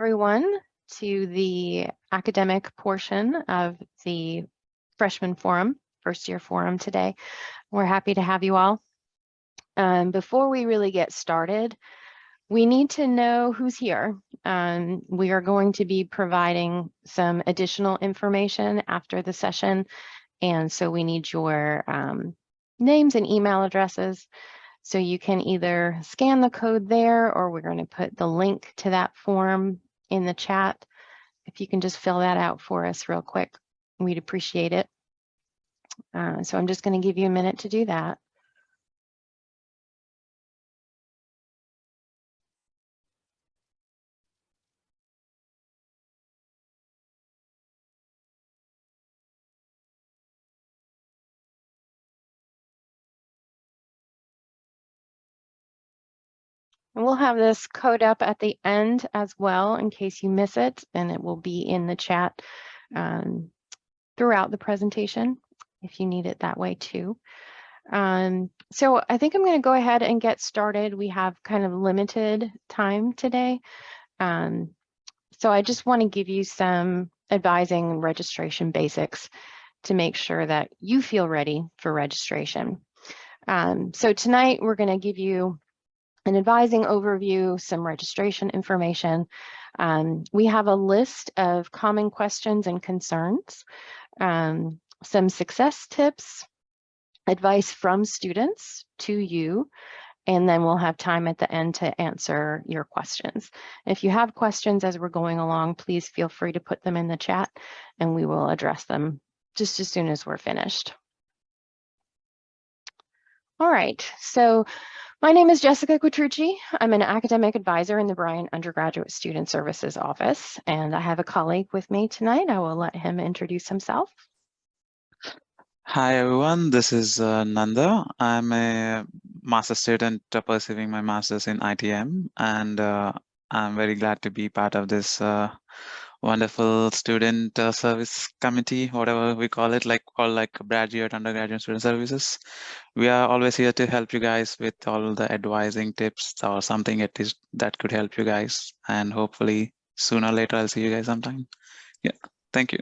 Everyone to the academic portion of the freshman forum, first year forum today. We're happy to have you all. Before we really get started, we need to know who's here. We are going to be providing some additional information after the session, and so we need your names and email addresses. So you can either scan the code there, or we're going to put the link to that form in the chat. If you can just fill that out for us real quick, we'd appreciate it. So I'm just going to give you a minute to do that. And we'll have this code up at the end as well in case you miss it, and it will be in the chat throughout the presentation if you need it that way too. So I think I'm going to go ahead and get started. We have kind of limited time today. So I just want to give you some advising registration basics to make sure that you feel ready for registration. So tonight we're going to give you an advising overview, some registration information. We have a list of common questions and concerns, some success tips, advice from students to you, and then we'll have time at the end to answer your questions. If you have questions as we're going along, please feel free to put them in the chat and we will address them just as soon as we're finished. All right, so my name is Jessica Quattrucci. I'm an academic advisor in the Bryan Undergraduate Student Services Office, and I have a colleague with me tonight. I will let him introduce himself. Hi everyone, this is Nanda. I'm a master's student pursuing my master's in ITM, and I'm very glad to be part of this wonderful student service committee, whatever we call it, like graduate, undergraduate student services. We are always here to help you guys with all the advising tips or something it is that could help you guys, and hopefully sooner or later I'll see you guys sometime. Yeah, thank you.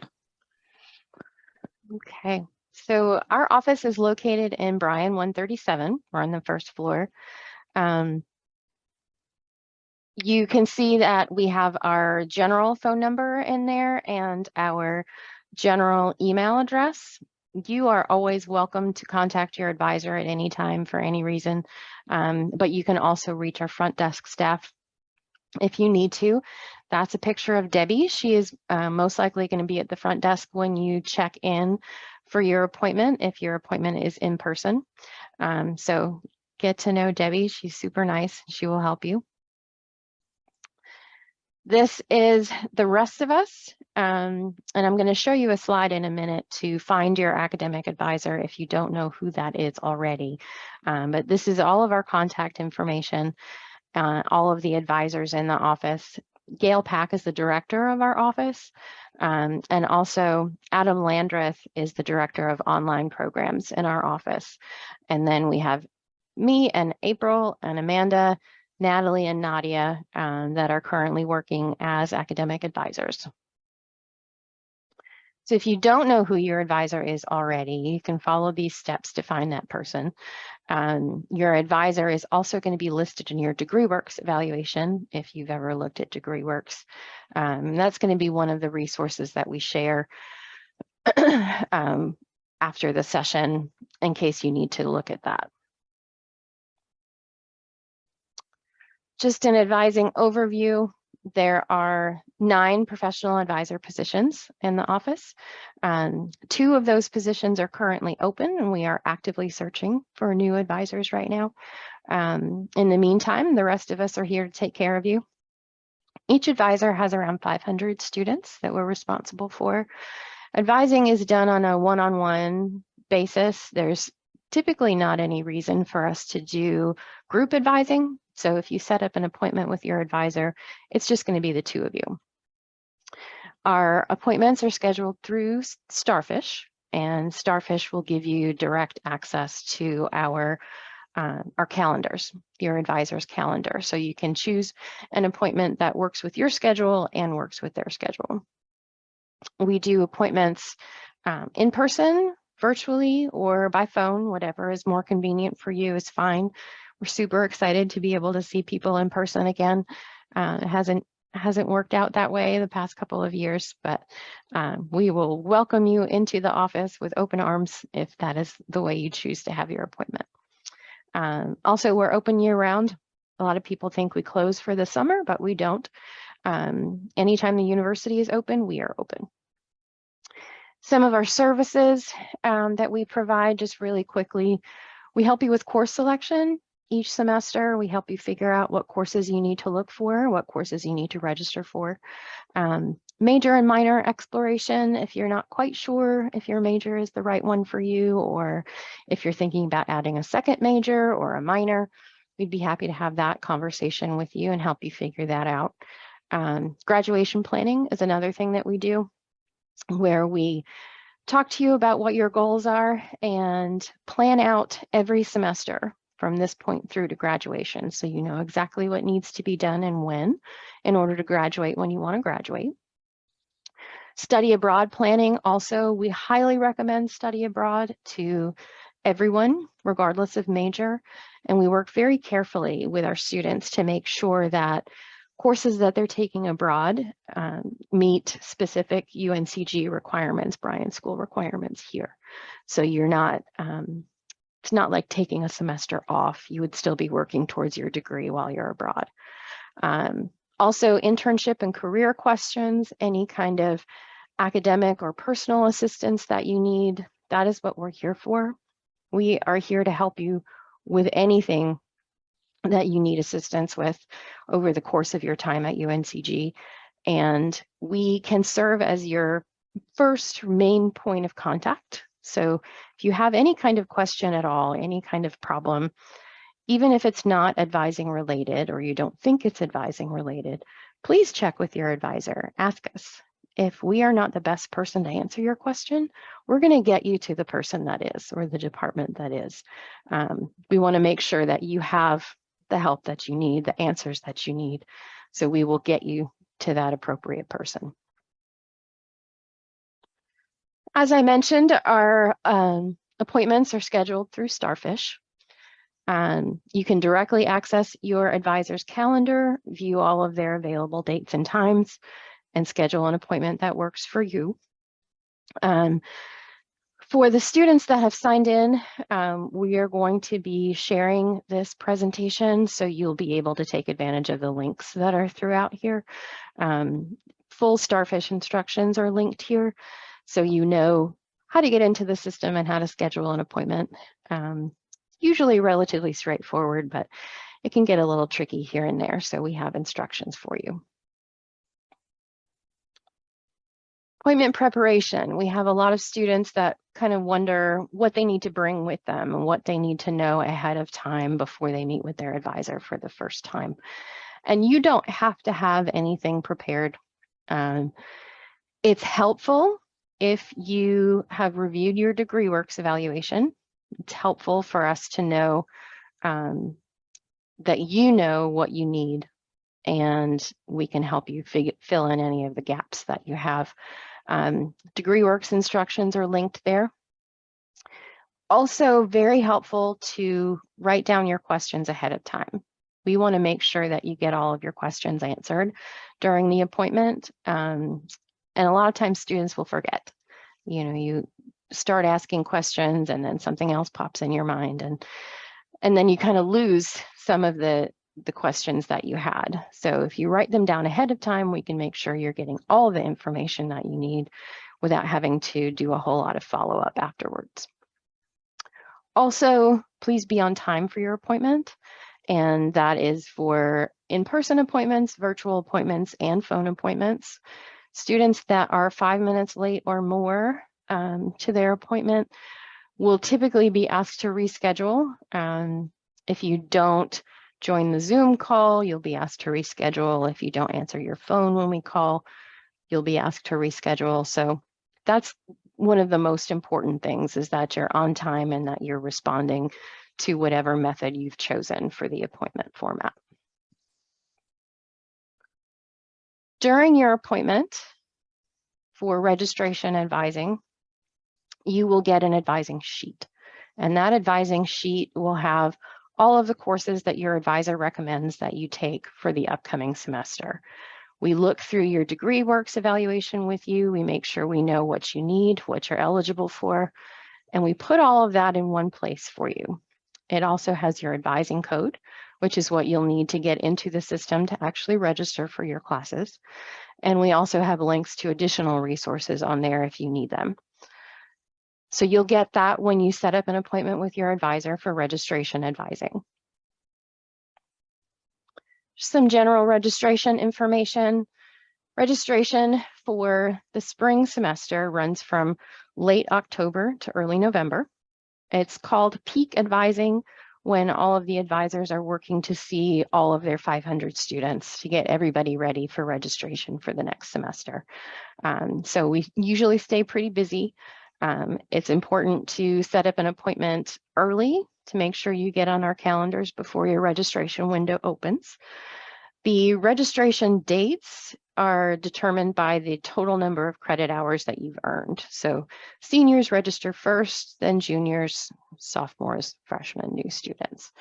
Okay. So our office is located in Bryan 137. We're on the first floor. You can see that we have our general phone number in there and our general email address. You are always welcome to contact your advisor at any time for any reason, but you can also reach our front desk staff if you need to. That's a picture of Debbie. She is most likely going to be at the front desk when you check in for your appointment, if your appointment is in person. So get to know Debbie. She's super nice. She will help you. This is the rest of us, and I'm going to show you a slide in a minute to find your academic advisor if you don't know who that is already. But this is all of our contact information, all of the advisors in the office. Gail Pack is the director of our office, and also Adam Landreth is the director of online programs in our office. And then we have me and April and Amanda, Natalie and Nadia that are currently working as academic advisors. So if you don't know who your advisor is already, you can follow these steps to find that person. Your advisor is also going to be listed in your DegreeWorks evaluation if you've ever looked at DegreeWorks. That's going to be one of the resources that we share after the session in case you need to look at that. Just an advising overview, there are 9 professional advisor positions in the office. 2 of those positions are currently open and we are actively searching for new advisors right now. In the meantime, the rest of us are here to take care of you. Each advisor has around 500 students that we're responsible for. Advising is done on a one-on-one basis. There's typically not any reason for us to do group advising. So if you set up an appointment with your advisor, it's just going to be the 2 of you. Our appointments are scheduled through Starfish, and Starfish will give you direct access to our our calendars, your advisor's calendar. So you can choose an appointment that works with your schedule and works with their schedule. We do appointments in person, virtually, or by phone, whatever is more convenient for you is fine. We're super excited to be able to see people in person again. It hasn't worked out that way the past couple of years, but we will welcome you into the office with open arms if that is the way you choose to have your appointment. Also, we're open year round. A lot of people think we close for the summer, but we don't. Anytime the university is open, we are open. Some of our services that we provide, just really quickly, we help you with course selection each semester. We help you figure out what courses you need to look for, what courses you need to register for. Major and minor exploration, if you're not quite sure if your major is the right one for you, or if you're thinking about adding a second major or a minor, we'd be happy to have that conversation with you and help you figure that out. Graduation planning is another thing that we do, where we talk to you about what your goals are and plan out every semester from this point through to graduation, so you know exactly what needs to be done and when in order to graduate when you want to graduate. Study abroad planning, also, we highly recommend study abroad to everyone, regardless of major, and we work very carefully with our students to make sure that courses that they're taking abroad meet specific UNCG requirements, Bryan School requirements here. So you're not, it's not like taking a semester off. You would still be working towards your degree while you're abroad. Also, internship and career questions, any kind of academic or personal assistance that you need, that is what we're here for. We are here to help you with anything that you need assistance with over the course of your time at UNCG. And we can serve as your first main point of contact. So if you have any kind of question at all, any kind of problem, even if it's not advising related or you don't think it's advising related, please check with your advisor. Ask us. If we are not the best person to answer your question, we're going to get you to the person that is, or the department that is. We want to make sure that you have the help that you need, the answers that you need. So we will get you to that appropriate person. As I mentioned, our appointments are scheduled through Starfish. You can directly access your advisor's calendar, view all of their available dates and times, and schedule an appointment that works for you. For the students that have signed in, we are going to be sharing this presentation, so you'll be able to take advantage of the links that are throughout here. Full Starfish instructions are linked here, so you know how to get into the system and how to schedule an appointment. Usually relatively straightforward, but it can get a little tricky here and there, so we have instructions for you. Appointment preparation. We have a lot of students that kind of wonder what they need to bring with them and what they need to know ahead of time before they meet with their advisor for the first time. And you don't have to have anything prepared. It's helpful if you have reviewed your degree works evaluation. It's helpful for us to know that you know what you need, and we can help you fill in any of the gaps that you have. Degree works instructions are linked there. Also very helpful to write down your questions ahead of time. We want to make sure that you get all of your questions answered during the appointment. And a lot of times students will forget. You know, you start asking questions and then something else pops in your mind, and then you kind of lose some of the questions that you had. So if you write them down ahead of time, we can make sure you're getting all the information that you need without having to do a whole lot of follow-up afterwards. Also, please be on time for your appointment, and that is for in-person appointments, virtual appointments, and phone appointments. Students that are 5 minutes late or more to their appointment will typically be asked to reschedule. If you don't join the Zoom call, you'll be asked to reschedule. If you don't answer your phone when we call, you'll be asked to reschedule. So that's one of the most important things, is that you're on time and that you're responding to whatever method you've chosen for the appointment format. During your appointment for registration advising, you will get an advising sheet. And that advising sheet will have all of the courses that your advisor recommends that you take for the upcoming semester. We look through your degree works evaluation with you. We make sure we know what you need, what you're eligible for, and we put all of that in one place for you. It also has your advising code, which is what you'll need to get into the system to actually register for your classes. And we also have links to additional resources on there if you need them. So you'll get that when you set up an appointment with your advisor for registration advising. Some general registration information. Registration for the spring semester runs from late October to early November. It's called peak advising when all of the advisors are working to see all of their 500 students to get everybody ready for registration for the next semester. So we usually stay pretty busy. It's important to set up an appointment early to make sure you get on our calendars before your registration window opens. The registration dates are determined by the total number of credit hours that you've earned. So seniors register first, then juniors, sophomores, freshmen, new students.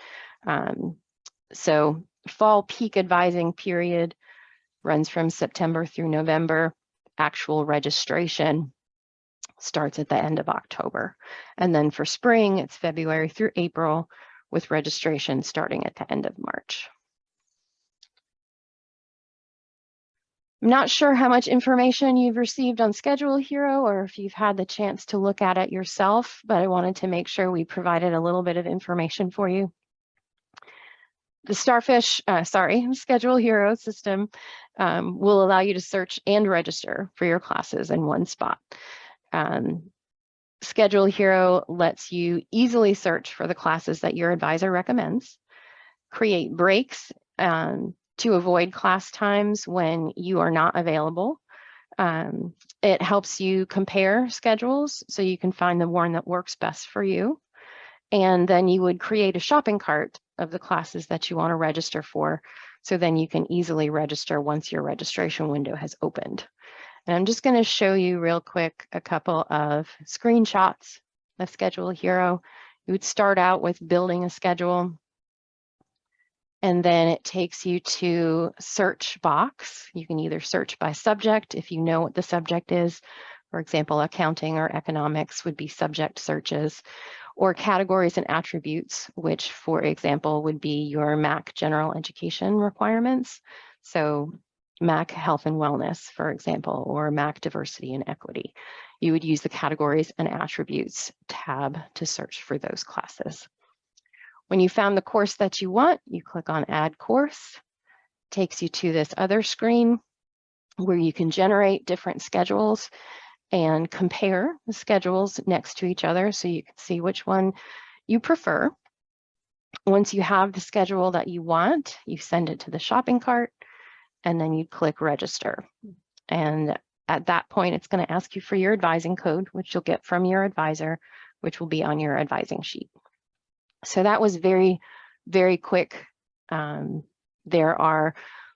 So fall peak advising period runs from September through November. Actual registration starts at the end of October. And then for spring, it's February through April, with registration starting at the end of March. I'm not sure how much information you've received on Schedule Hero or if you've had the chance to look at it yourself, but I wanted to make sure we provided a little bit of information for you. The Schedule Hero system will allow you to search and register for your classes in one spot. Schedule Hero lets you easily search for the classes that your advisor recommends, create breaks to avoid class times when you are not available. It helps you compare schedules so you can find the one that works best for you. And then you would create a shopping cart of the classes that you want to register for. So then you can easily register once your registration window has opened. And I'm just going to show you real quick a couple of screenshots of Schedule Hero. You would start out with building a schedule, and then it takes you to search box. You can either search by subject if you know what the subject is. For example, accounting or economics would be subject searches, or categories and attributes, which, for example, would be your MAC general education requirements. So MAC health and wellness, for example, or MAC diversity and equity. You would use the categories and attributes tab to search for those classes. When you found the course that you want, you click on Add Course. Takes you to this other screen where you can generate different schedules and compare the schedules next to each other so you can see which one you prefer. Once you have the schedule that you want, you send it to the shopping cart, and then you click Register. And at that point, it's going to ask you for your advising code, which you'll get from your advisor, which will be on your advising sheet. So that was very, very quick. There are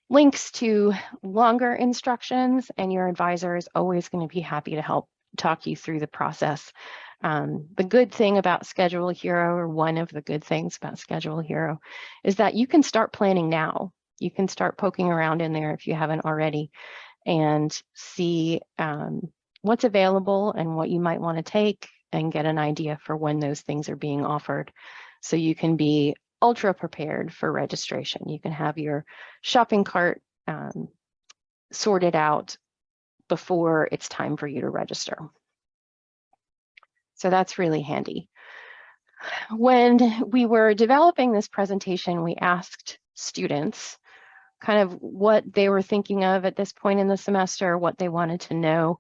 links to longer instructions, and your advisor is always going to be happy to help talk you through the process. The good thing about Schedule Hero, or one of the good things about Schedule Hero, is that you can start planning now. You can start poking around in there if you haven't already and see what's available and what you might want to take and get an idea for when those things are being offered. So you can be ultra prepared for registration. You can have your shopping cart sorted out before it's time for you to register. So that's really handy. When we were developing this presentation, we asked students kind of what they were thinking of at this point in the semester, what they wanted to know,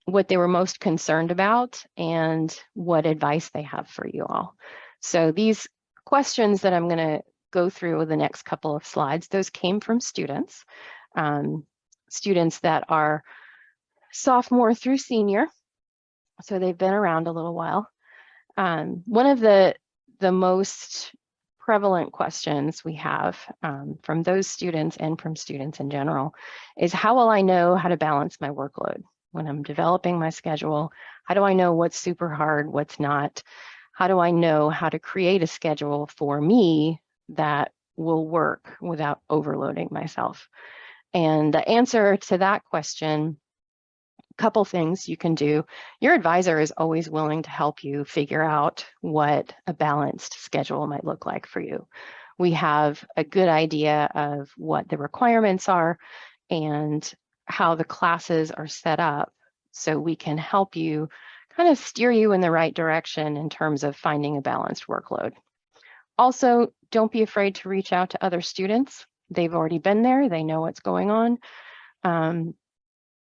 what they were most concerned about, and what advice they have for you all. So these questions that I'm going to go through the next couple of slides, those came from students, students that are sophomore through senior, so they've been around a little while. One of the the most prevalent questions we have from those students and from students in general is, how will I know how to balance my workload when I'm developing my schedule? How do I know what's super hard, what's not? How do I know how to create a schedule for me that will work without overloading myself? And the answer to that question, a couple things you can do. Your advisor is always willing to help you figure out what a balanced schedule might look like for you. We have a good idea of what the requirements are and how the classes are set up, so we can help you kind of steer you in the right direction in terms of finding a balanced workload. Also, don't be afraid to reach out to other students. They've already been there, they know what's going on, and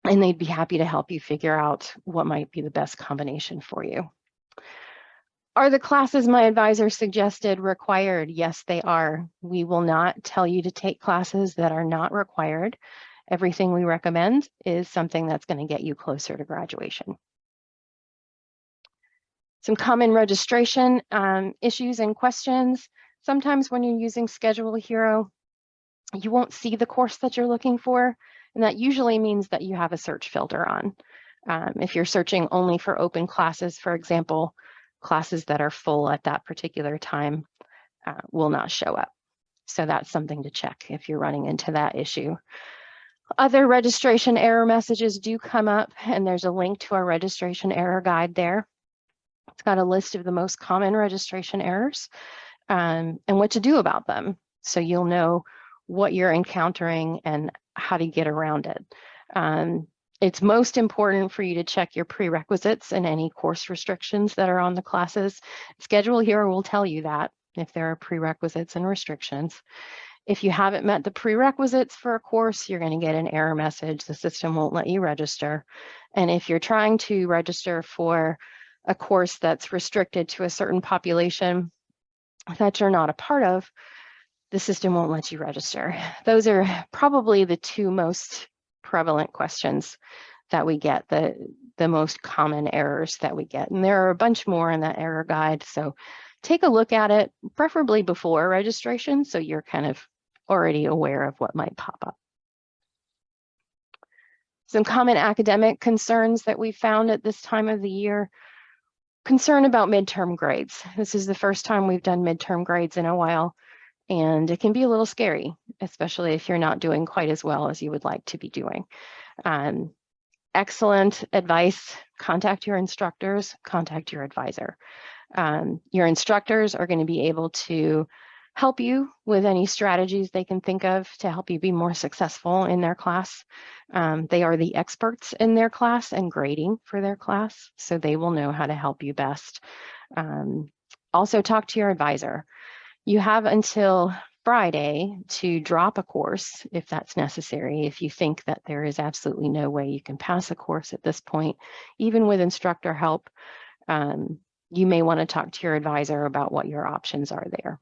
they'd be happy to help you figure out what might be the best combination for you. Are the classes my advisor suggested required? Yes, they are. We will not tell you to take classes that are not required. Everything we recommend is something that's going to get you closer to graduation. Some common registration issues and questions. Sometimes when you're using Schedule Hero, you won't see the course that you're looking for, and that usually means that you have a search filter on. If you're searching only for open classes, for example, classes that are full at that particular time will not show up. So that's something to check if you're running into that issue. Other registration error messages do come up, and there's a link to our registration error guide there. It's got a list of the most common registration errors and what to do about them, so you'll know what you're encountering and how to get around it. It's most important for you to check your prerequisites and any course restrictions that are on the classes. Schedule Hero will tell you that if there are prerequisites and restrictions. If you haven't met the prerequisites for a course, you're going to get an error message. The system won't let you register. And if you're trying to register for a course that's restricted to a certain population that you're not a part of, the system won't let you register. Those are probably the two most prevalent questions that we get, the most common errors that we get. And there are a bunch more in that error guide. So take a look at it, preferably before registration, so you're kind of already aware of what might pop up. Some common academic concerns that we found at this time of the year. Concern about midterm grades. This is the first time we've done midterm grades in a while, and it can be a little scary, especially if you're not doing quite as well as you would like to be doing. Excellent advice: contact your instructors, contact your advisor. Your instructors are going to be able to help you with any strategies they can think of to help you be more successful in their class. They are the experts in their class and grading for their class, so they will know how to help you best. Also, talk to your advisor. You have until Friday to drop a course if that's necessary. If you think that there is absolutely no way you can pass a course at this point, even with instructor help, you may want to talk to your advisor about what your options are there.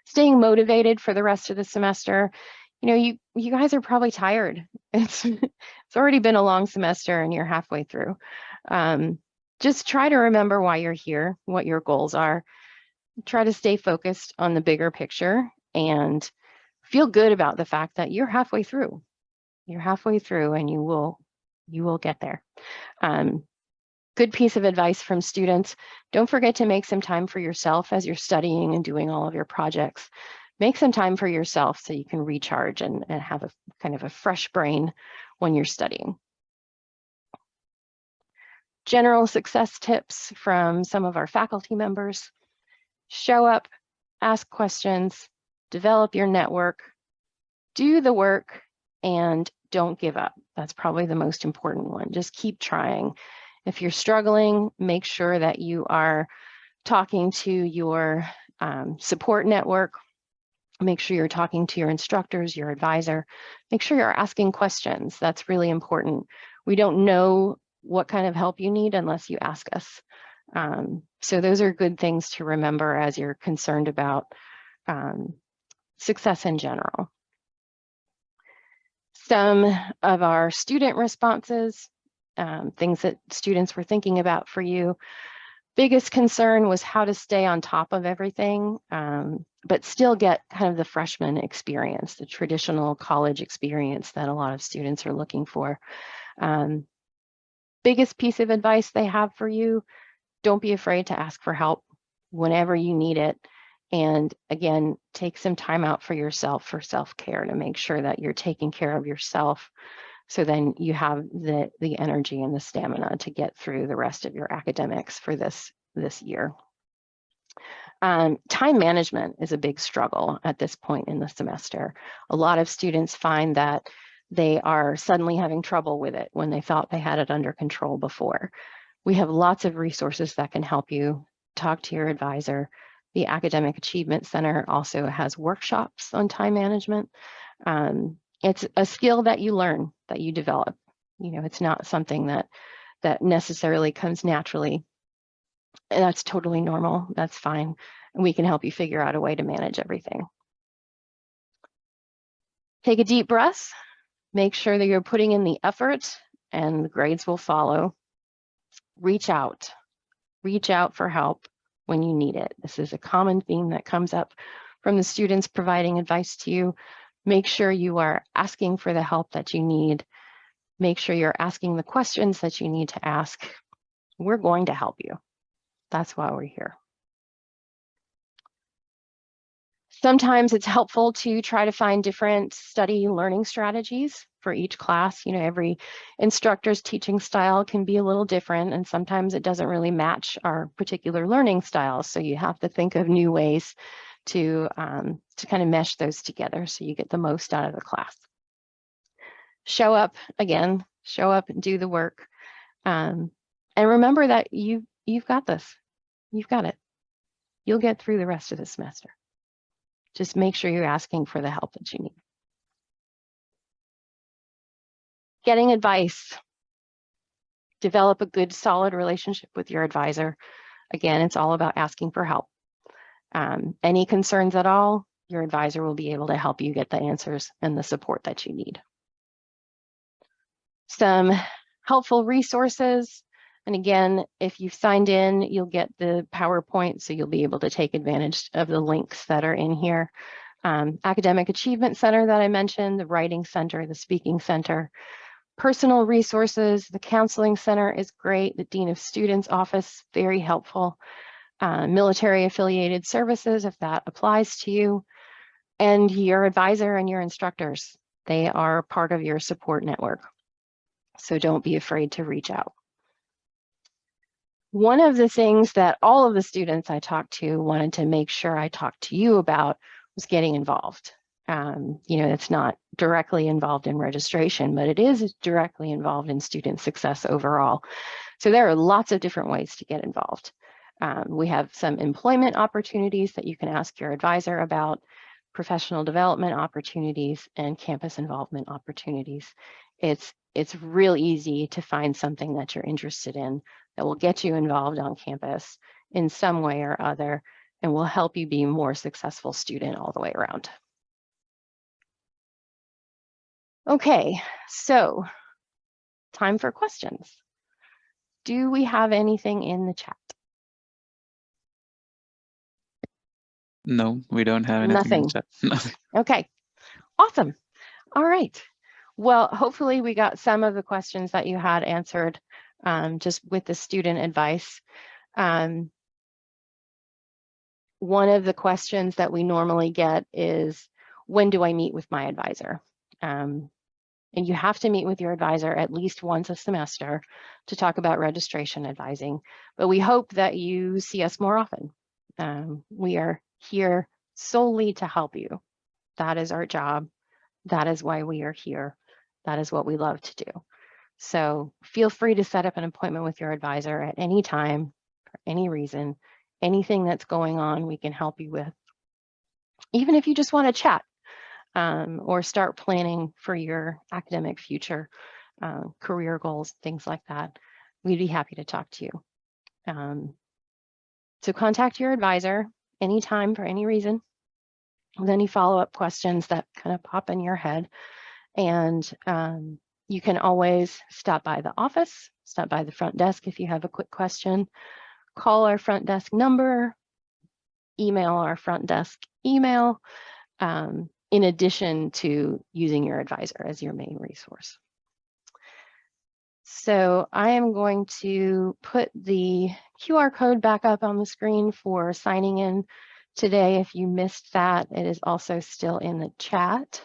Staying motivated for the rest of the semester. You know, you guys are probably tired. It's already been a long semester and you're halfway through. Just try to remember why you're here, what your goals are. Try to stay focused on the bigger picture and feel good about the fact that you're halfway through. You're halfway through and you will get there. Good piece of advice from students: don't forget to make some time for yourself as you're studying and doing all of your projects. Make some time for yourself so you can recharge and have a kind of a fresh brain when you're studying. General success tips from some of our faculty members: show up, ask questions, develop your network, do the work, and don't give up. That's probably the most important one. Just keep trying. If you're struggling, make sure that you are talking to your support network. Make sure you're talking to your instructors, your advisor. Make sure you're asking questions. That's really important. We don't know what kind of help you need unless you ask us. So those are good things to remember as you're concerned about success in general. Some of our student responses, things that students were thinking about for you. Biggest concern was how to stay on top of everything, but still get kind of the freshman experience, the traditional college experience that a lot of students are looking for. Biggest piece of advice they have for you, don't be afraid to ask for help whenever you need it. And again, take some time out for yourself for self-care to make sure that you're taking care of yourself. So then you have the energy and the stamina to get through the rest of your academics for this year. Time management is a big struggle at this point in the semester. A lot of students find that they are suddenly having trouble with it when they thought they had it under control before. We have lots of resources that can help you. Talk to your advisor. The Academic Achievement Center also has workshops on time management. It's a skill that you learn, that you develop. You know, it's not something that necessarily comes naturally. And that's totally normal. That's fine. And we can help you figure out a way to manage everything. Take a deep breath. Make sure that you're putting in the effort and the grades will follow. Reach out. Reach out for help when you need it. This is a common theme that comes up from the students providing advice to you. Make sure you are asking for the help that you need. Make sure you're asking the questions that you need to ask. We're going to help you. That's why we're here. Sometimes it's helpful to try to find different study learning strategies for each class. You know, every instructor's teaching style can be a little different, and sometimes it doesn't really match our particular learning style. So you have to think of new ways to kind of mesh those together so you get the most out of the class. Show up again, show up and do the work. And remember that you've got this. You've got it. You'll get through the rest of the semester. Just make sure you're asking for the help that you need. Getting advice. Develop a good, solid relationship with your advisor. Again, it's all about asking for help. Any concerns at all, your advisor will be able to help you get the answers and the support that you need. Some helpful resources. And again, if you've signed in, you'll get the PowerPoint, so you'll be able to take advantage of the links that are in here. Academic Achievement Center that I mentioned, the Writing Center, the Speaking Center. Personal resources, the Counseling Center is great. The Dean of Students Office, very helpful. Military affiliated services, if that applies to you. And your advisor and your instructors, they are part of your support network. So don't be afraid to reach out. One of the things that all of the students I talked to wanted to make sure I talked to you about was getting involved. You know, it's not directly involved in registration, but it is directly involved in student success overall. So there are lots of different ways to get involved. We have some employment opportunities that you can ask your advisor about, professional development opportunities, and campus involvement opportunities. It's real easy to find something that you're interested in that will get you involved on campus in some way or other and will help you be a more successful student all the way around. Okay, so time for questions. Do we have anything in the chat? No, we don't have anything in Nothing. chat. Nothing. Okay, awesome. All right. Well, hopefully we got some of the questions that you had answered just with the student advice. One of the questions that we normally get is, when do I meet with my advisor? And you have to meet with your advisor at least once a semester to talk about registration advising, but we hope that you see us more often. We are here solely to help you. That is our job. That is why we are here. That is what we love to do. So feel free to set up an appointment with your advisor at any time, for any reason. Anything that's going on, we can help you with. Even if you just want to chat or start planning for your academic future, career goals, things like that, we'd be happy to talk to you. So contact your advisor anytime for any reason with any follow-up questions that kind of pop in your head. And you can always stop by the office, stop by the front desk if you have a quick question, call our front desk number, email our front desk email, in addition to using your advisor as your main resource. So I am going to put the QR code back up on the screen for signing in today. If you missed that, it is also still in the chat.